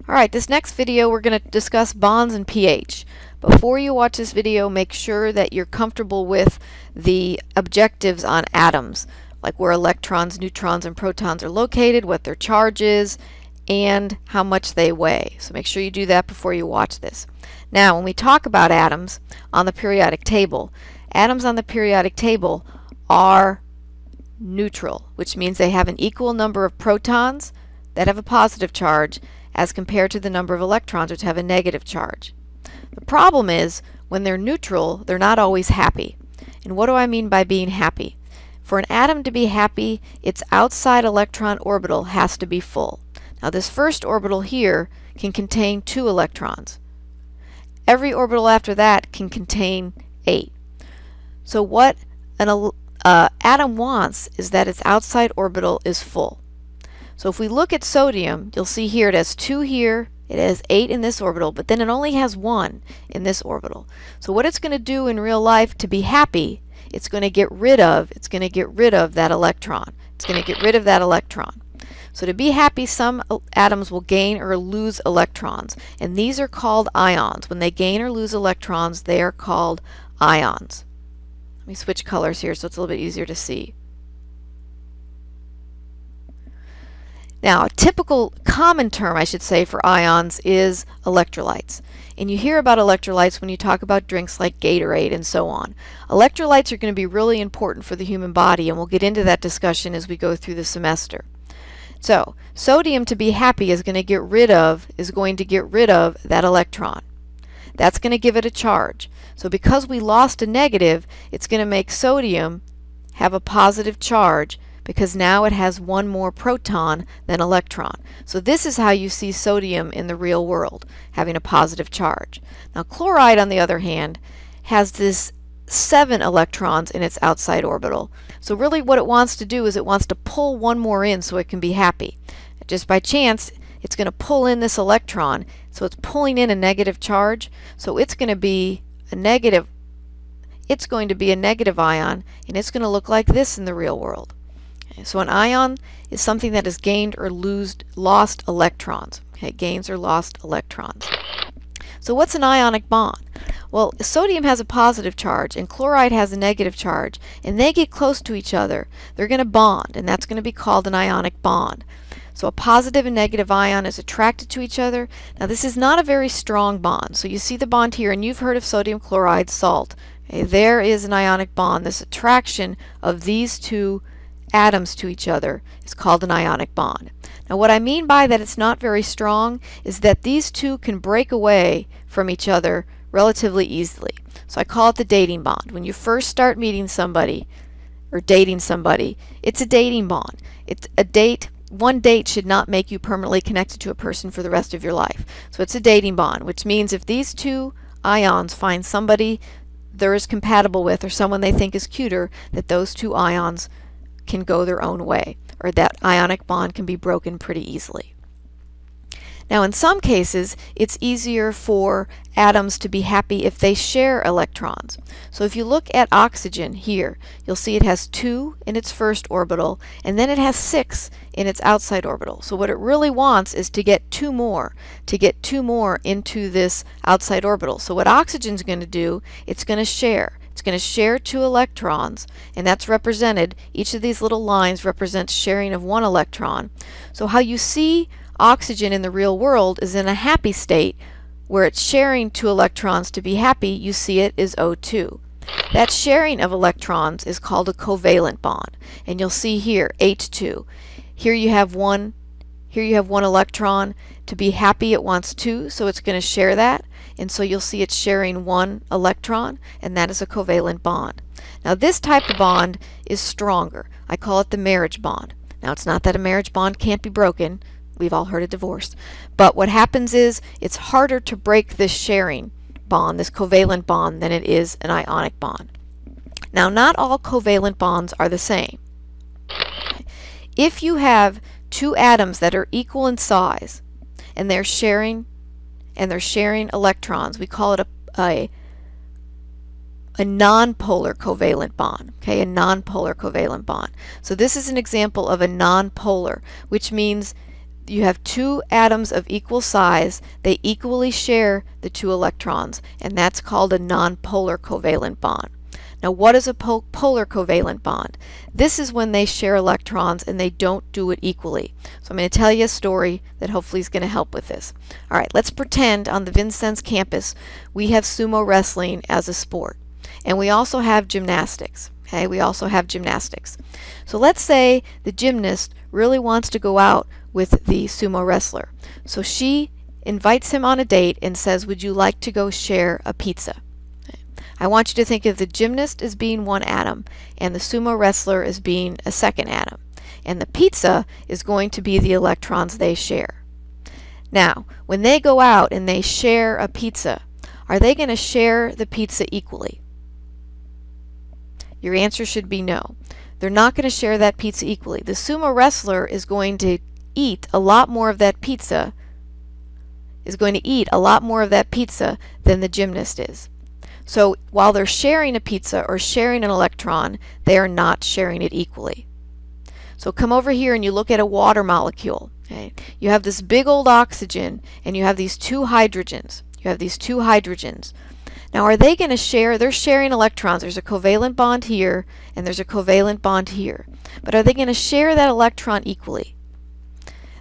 Alright, this next video we're going to discuss bonds and pH. Before you watch this video, make sure that you're comfortable with the objectives on atoms, like where electrons, neutrons, and protons are located, what their charge is, and how much they weigh. So make sure you do that before you watch this. Now, when we talk about atoms on the periodic table, atoms on the periodic table are neutral, which means they have an equal number of protons that have a positive charge as compared to the number of electrons which have a negative charge. The problem is, when they're neutral, they're not always happy. And what do I mean by being happy? For an atom to be happy, its outside electron orbital has to be full. Now this first orbital here can contain 2 electrons. Every orbital after that can contain 8. So what an atom wants is that its outside orbital is full. So if we look at sodium, you'll see here it has 2 here, it has 8 in this orbital, but then it only has 1 in this orbital. So what it's going to do in real life to be happy, it's going to get rid of that electron. It's going to get rid of that electron. So to be happy, some atoms will gain or lose electrons, and these are called ions. When they gain or lose electrons, they are called ions. Let me switch colors here so it's a little bit easier to see. Now, a typical common term, I should say, for ions is electrolytes. And you hear about electrolytes when you talk about drinks like Gatorade and so on. Electrolytes are going to be really important for the human body, and we'll get into that discussion as we go through the semester. So, sodium, to be happy, is going to get rid of that electron. That's going to give it a charge. So because we lost a negative, it's going to make sodium have a positive charge, because now it has 1 more proton than electron. So this is how you see sodium in the real world, having a positive charge. Now chloride, on the other hand, has this 7 electrons in its outside orbital. So really what it wants to do is it wants to pull 1 more in so it can be happy. Just by chance, it's going to pull in this electron, so it's pulling in a negative charge, so it's going to be a negative ion, and it's going to look like this in the real world. So an ion is something that has gained or lost electrons. Okay, gains or lost electrons. So what's an ionic bond? Well, sodium has a positive charge and chloride has a negative charge, and they get close to each other. They're going to bond, and that's going to be called an ionic bond. So a positive and negative ion is attracted to each other. Now this is not a very strong bond. So you see the bond here, and you've heard of sodium chloride, salt. Okay, there is an ionic bond. This attraction of these 2 atoms to each other is called an ionic bond. Now what I mean by that it's not very strong is that these 2 can break away from each other relatively easily. So I call it the dating bond. When you first start meeting somebody or dating somebody, it's a dating bond. It's a date. One date should not make you permanently connected to a person for the rest of your life. So it's a dating bond, which means if these 2 ions find somebody they're as compatible with or someone they think is cuter, that those 2 ions can go their own way, or that ionic bond can be broken pretty easily. Now in some cases it's easier for atoms to be happy if they share electrons. So if you look at oxygen here, you'll see it has 2 in its first orbital, and then it has 6 in its outside orbital. So what it really wants is to get 2 more, into this outside orbital. So what oxygen's going to do, it's going to share. It's going to share 2 electrons, and that's represented, each of these little lines represents sharing of 1 electron. So how you see oxygen in the real world is in a happy state, where it's sharing 2 electrons. To be happy, you see it is O2. That sharing of electrons is called a covalent bond, and you'll see here H2. Here you have one electron. To be happy, it wants 2, so it's going to share that. And so you'll see it's sharing 1 electron, and that is a covalent bond. Now this type of bond is stronger. I call it the marriage bond. Now it's not that a marriage bond can't be broken. We've all heard of divorce. But what happens is it's harder to break this sharing bond, this covalent bond, than it is an ionic bond. Now not all covalent bonds are the same. If you have 2 atoms that are equal in size and they're sharing electrons, we call it a nonpolar covalent bond. Okay, a nonpolar covalent bond. So this is an example of a nonpolar, which means you have two atoms of equal size. They equally share the two electrons, and that's called a nonpolar covalent bond. Now, what is a polar covalent bond? This is when they share electrons and they don't do it equally. So I'm going to tell you a story that hopefully is going to help with this. All right, let's pretend on the Vincennes campus we have sumo wrestling as a sport. And we also have gymnastics. Okay, we also have gymnastics. So let's say the gymnast really wants to go out with the sumo wrestler. So she invites him on a date and says, would you like to go share a pizza? I want you to think of the gymnast as being one atom and the sumo wrestler as being a second atom. And the pizza is going to be the electrons they share. Now, when they go out and they share a pizza, are they going to share the pizza equally? Your answer should be no. They're not going to share that pizza equally. The sumo wrestler is going to eat a lot more of that pizza, than the gymnast is. So while they're sharing a pizza or sharing an electron, they are not sharing it equally. So come over here and you look at a water molecule. Okay? You have this big old oxygen and you have these two hydrogens. Now are they going to share? They're sharing electrons. There's a covalent bond here and there's a covalent bond here. But are they going to share that electron equally?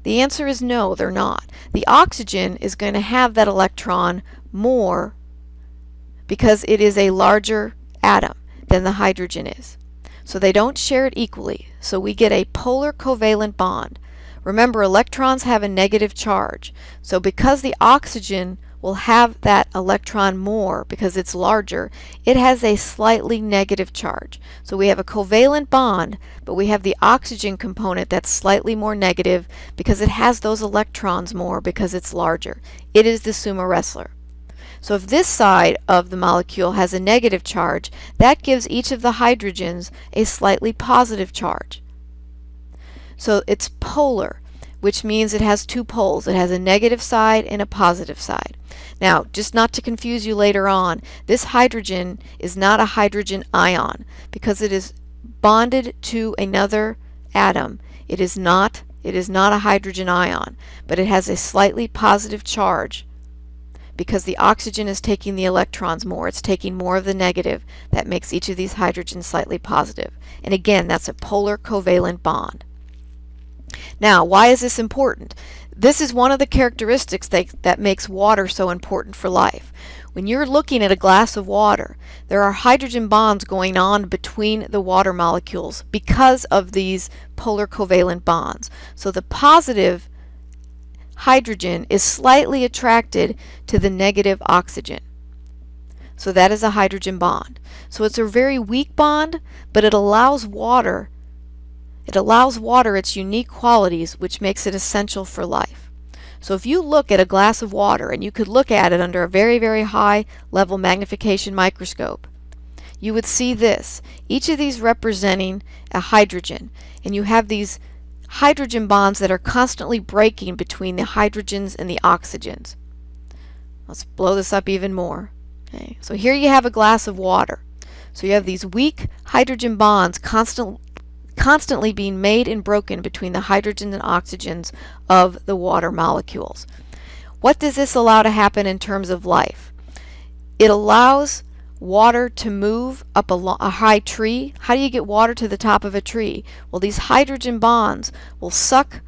The answer is no, they're not. The oxygen is going to have that electron more because it is a larger atom than the hydrogen is. So they don't share it equally. So we get a polar covalent bond. Remember, electrons have a negative charge. So because the oxygen will have that electron more because it's larger, it has a slightly negative charge. So we have a covalent bond, but we have the oxygen component that's slightly more negative because it has those electrons more because it's larger. It is the sumo wrestler. So if this side of the molecule has a negative charge, that gives each of the hydrogens a slightly positive charge. So it's polar, which means it has two poles. It has a negative side and a positive side. Now, just not to confuse you later on, this hydrogen is not a hydrogen ion because it is bonded to another atom. It is not a hydrogen ion, but it has a slightly positive charge because the oxygen is taking the electrons more. It's taking more of the negative. That makes each of these hydrogens slightly positive. And again, that's a polar covalent bond. Now, why is this important? This is one of the characteristics that makes water so important for life. When you're looking at a glass of water, there are hydrogen bonds going on between the water molecules because of these polar covalent bonds. So the positive hydrogen is slightly attracted to the negative oxygen. So that is a hydrogen bond. So it's a very weak bond, but it allows water its unique qualities, which makes it essential for life. So if you look at a glass of water, and you could look at it under a very, very high level magnification microscope, you would see this. Each of these representing a hydrogen, and you have these hydrogen bonds that are constantly breaking between the hydrogens and the oxygens. Let's blow this up even more. Okay. So here you have a glass of water. So you have these weak hydrogen bonds constantly being made and broken between the hydrogens and oxygens of the water molecules. What does this allow to happen in terms of life? It allows water to move up a high tree. How do you get water to the top of a tree? Well, these hydrogen bonds will suck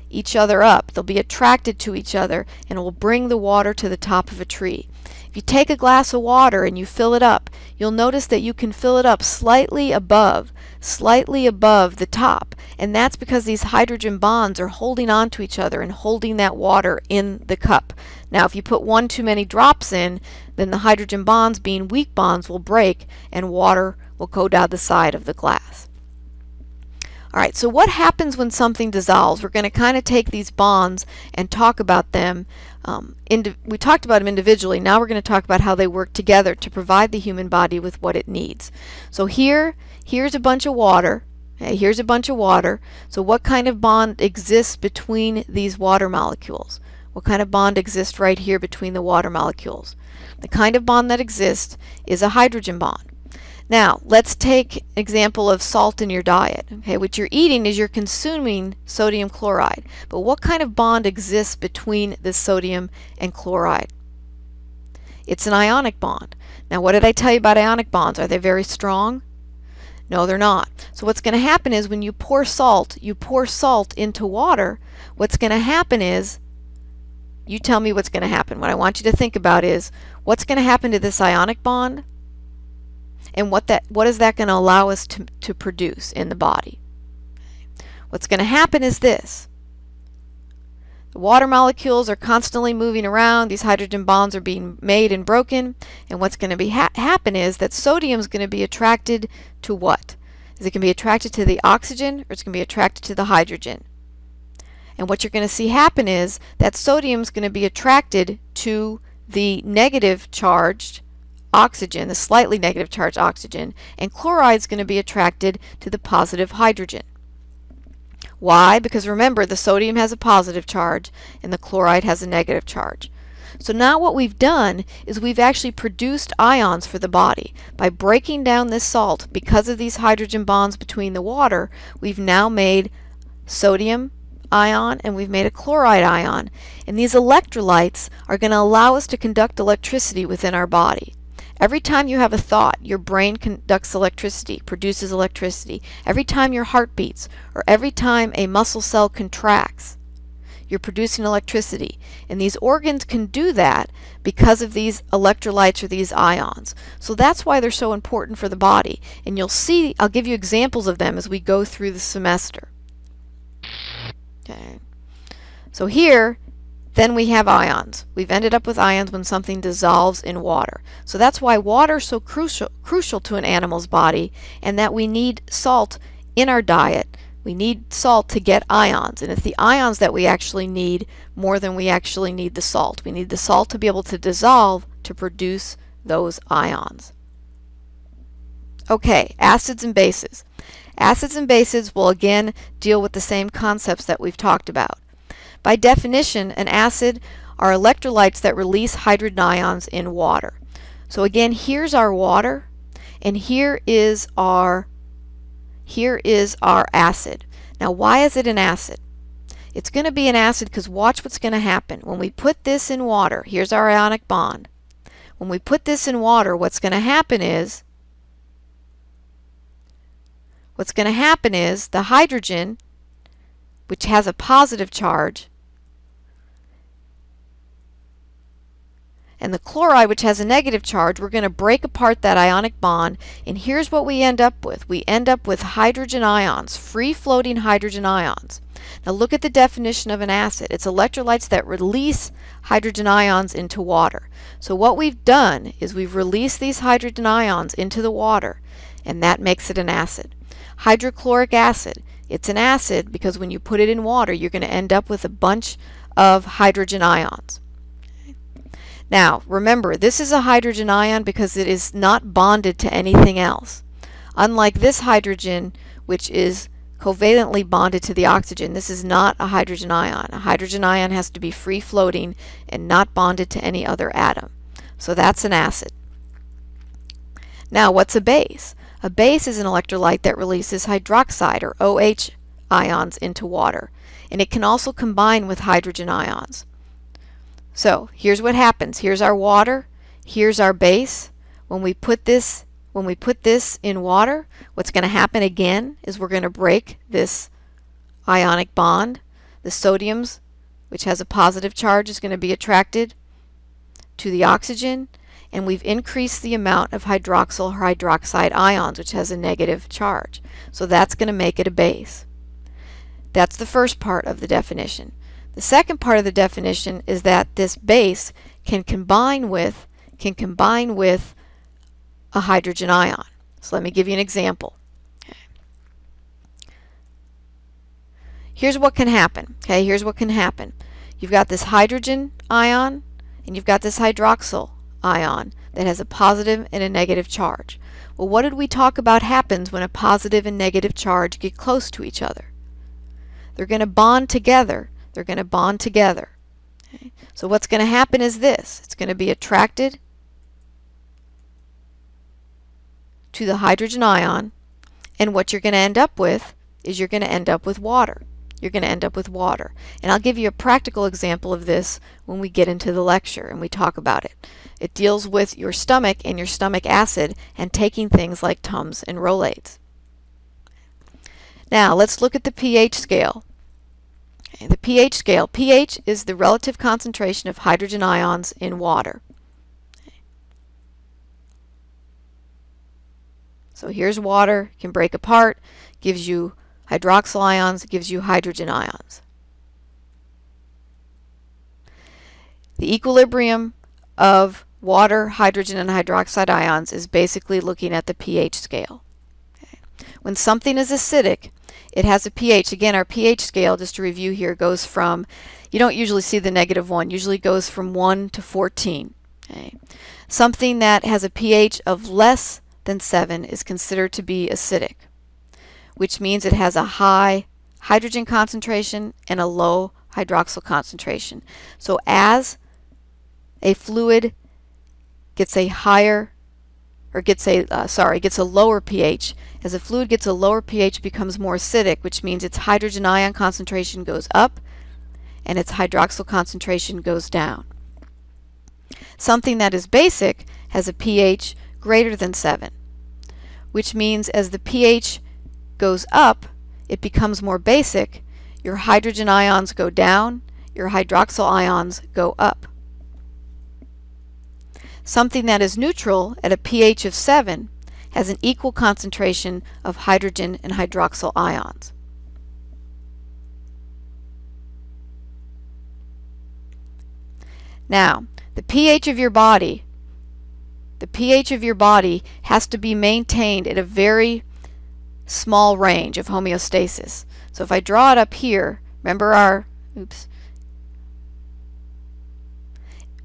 each other up. They'll be attracted to each other and will bring the water to the top of a tree. If you take a glass of water and you fill it up, you'll notice that you can fill it up slightly above the top, and that's because these hydrogen bonds are holding on to each other and holding that water in the cup. Now, if you put one too many drops in, then the hydrogen bonds, being weak bonds, will break and water will go down the side of the glass. All right, so what happens when something dissolves? We're going to kind of take these bonds and talk about them. We talked about them individually. Now we're going to talk about how they work together to provide the human body with what it needs. So here's a bunch of water. Okay, here's a bunch of water. So what kind of bond exists between these water molecules? What kind of bond exists right here between the water molecules? The kind of bond that exists is a hydrogen bond. Now, let's take an example of salt in your diet. Okay, what you're eating is you're consuming sodium chloride. But what kind of bond exists between the sodium and chloride? It's an ionic bond. Now, what did I tell you about ionic bonds? Are they very strong? No, they're not. So what's going to happen is when you pour salt into water, what's going to happen is, you tell me what's going to happen. What I want you to think about is, what's going to happen to this ionic bond? And what is that going to allow us to produce in the body? What's going to happen is this. The water molecules are constantly moving around. These hydrogen bonds are being made and broken. And what's going to happen is that sodium is going to be attracted to what? Is it going to be attracted to the oxygen, or it's going to be attracted to the hydrogen? And what you're going to see happen is that sodium is going to be attracted to the negative charged oxygen, the slightly negative charged oxygen, and chloride is going to be attracted to the positive hydrogen. Why? Because remember, the sodium has a positive charge and the chloride has a negative charge. So now what we've done is we've actually produced ions for the body. By breaking down this salt, because of these hydrogen bonds between the water, we've now made sodium ion and we've made a chloride ion. And these electrolytes are going to allow us to conduct electricity within our body. Every time you have a thought, your brain conducts electricity, produces electricity. Every time your heart beats, or every time a muscle cell contracts, you're producing electricity. And these organs can do that because of these electrolytes or these ions. So that's why they're so important for the body. And you'll see, I'll give you examples of them as we go through the semester. Okay. So here, then we have ions. We've ended up with ions when something dissolves in water. So that's why water is so crucial to an animal's body, and that we need salt in our diet. We need salt to get ions, and it's the ions that we actually need more than we actually need the salt. We need the salt to be able to dissolve to produce those ions. Okay, acids and bases. Acids and bases will again deal with the same concepts that we've talked about. By definition, an acid are electrolytes that release hydrogen ions in water. So again, here's our water, and here is our acid. Now, why is it an acid? It's going to be an acid because watch what's going to happen. When we put this in water, here's our ionic bond. When we put this in water, what's going to happen is the hydrogen, which has a positive charge, and the chloride, which has a negative charge, we're going to break apart that ionic bond, and here's what we end up with. We end up with hydrogen ions, free-floating hydrogen ions. Now look at the definition of an acid. It's electrolytes that release hydrogen ions into water. So what we've done is we've released these hydrogen ions into the water, and that makes it an acid. Hydrochloric acid. It's an acid because when you put it in water, you're going to end up with a bunch of hydrogen ions. Now, remember, this is a hydrogen ion because it is not bonded to anything else. Unlike this hydrogen, which is covalently bonded to the oxygen, this is not a hydrogen ion. A hydrogen ion has to be free-floating and not bonded to any other atom. So that's an acid. Now, what's a base? A base is an electrolyte that releases hydroxide, or OH, ions into water, and it can also combine with hydrogen ions. So here's what happens. Here's our water. Here's our base. When we put this in water, what's going to happen again is we're going to break this ionic bond. The sodiums, which has a positive charge, is going to be attracted to the oxygen, and we've increased the amount of hydroxyl or hydroxide ions, which has a negative charge. So that's going to make it a base. That's the first part of the definition. The second part of the definition is that this base can combine with a hydrogen ion. So let me give you an example. Here's what can happen. Okay, here's what can happen. You've got this hydrogen ion and you've got this hydroxyl ion that has a positive and a negative charge. Well, what did we talk about happens when a positive and negative charge get close to each other? They're going to bond together. They're going to bond together. Okay. So what's going to happen is this. It's going to be attracted to the hydrogen ion, and what you're going to end up with is you're going to end up with water. You're going to end up with water. And I'll give you a practical example of this when we get into the lecture and we talk about it. It deals with your stomach and your stomach acid and taking things like Tums and Rolaids. Now let's look at the pH scale. Okay, the pH scale. pH is the relative concentration of hydrogen ions in water. So here's water, can break apart, gives you hydroxyl ions, gives you hydrogen ions. The equilibrium of water, hydrogen, and hydroxide ions is basically looking at the pH scale. Okay. When something is acidic, it has a pH. Again, our pH scale, just to review here, goes from, you don't usually see the -1, usually goes from 1 to 14. Okay. Something that has a pH of less than 7 is considered to be acidic, which means it has a high hydrogen concentration and a low hydroxyl concentration. So as a fluid gets a higher, or gets a lower pH, as a fluid gets a lower pH, it becomes more acidic, which means its hydrogen ion concentration goes up and its hydroxyl concentration goes down. Something that is basic has a pH greater than 7, which means as the pH goes up, it becomes more basic, your hydrogen ions go down, your hydroxyl ions go up. Something that is neutral at a pH of 7 has an equal concentration of hydrogen and hydroxyl ions. Now, the pH of your body has to be maintained at a very small range of homeostasis. So if I draw it up here, remember our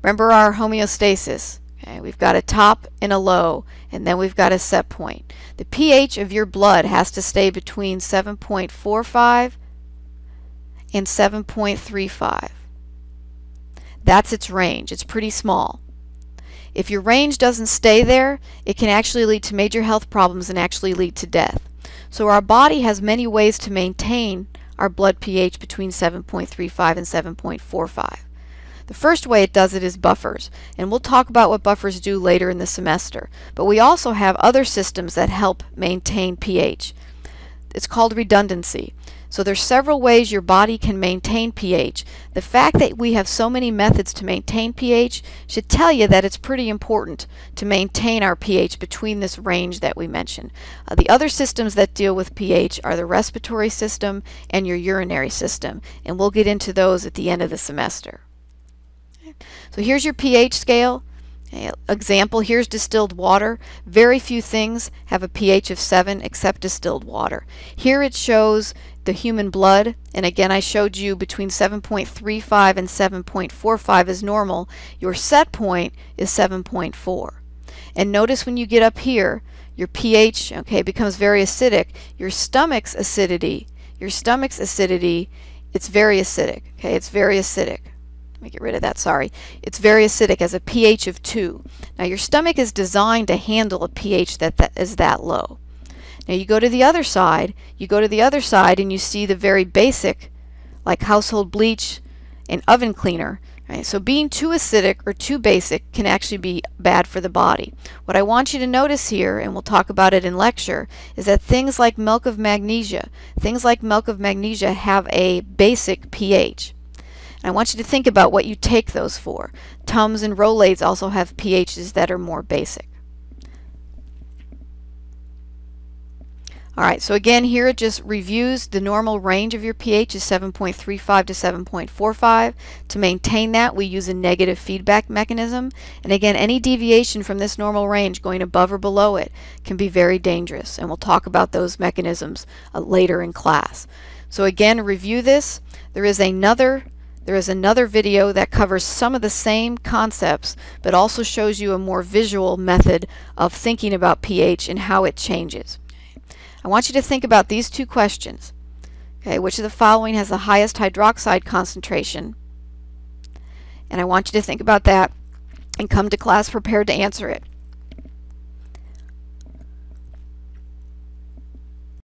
homeostasis. Okay, we've got a top and a low, and then we've got a set point. The pH of your blood has to stay between 7.45 and 7.35. That's its range. It's pretty small. If your range doesn't stay there, it can actually lead to major health problems and actually lead to death. So our body has many ways to maintain our blood pH between 7.35 and 7.45. The first way it does it is buffers, and we'll talk about what buffers do later in the semester. But we also have other systems that help maintain pH. It's called redundancy. So there's several ways your body can maintain pH. The fact that we have so many methods to maintain pH should tell you that it's pretty important to maintain our pH between this range that we mentioned. The other systems that deal with pH are the respiratory system and your urinary system, and we'll get into those at the end of the semester. So here's your pH scale. Example, here's distilled water. Very few things have a pH of 7 except distilled water. Here it shows the human blood, and again I showed you between 7.35 and 7.45 is normal. Your set point is 7.4. And notice when you get up here, your pH becomes very acidic. Your stomach's acidity, it's very acidic. Okay, it's very acidic. Let me get rid of that, sorry. It's very acidic, as a pH of 2. Now your stomach is designed to handle a pH that is that low. Now you go to the other side, and you see the very basic, like household bleach and oven cleaner. Right? So being too acidic or too basic can actually be bad for the body. What I want you to notice here, and we'll talk about it in lecture, is that things like milk of magnesia have a basic pH. I want you to think about what you take those for. Tums and Rolaids also have pHs that are more basic. Alright, so again here it just reviews the normal range of your pH is 7.35 to 7.45. To maintain that, we use a negative feedback mechanism. And again, any deviation from this normal range going above or below it can be very dangerous. And we'll talk about those mechanisms later in class. So again, review this. There is another video that covers some of the same concepts, but also shows you a more visual method of thinking about pH and how it changes. I want you to think about these two questions. Okay, which of the following has the highest hydroxide concentration? And I want you to think about that and come to class prepared to answer it.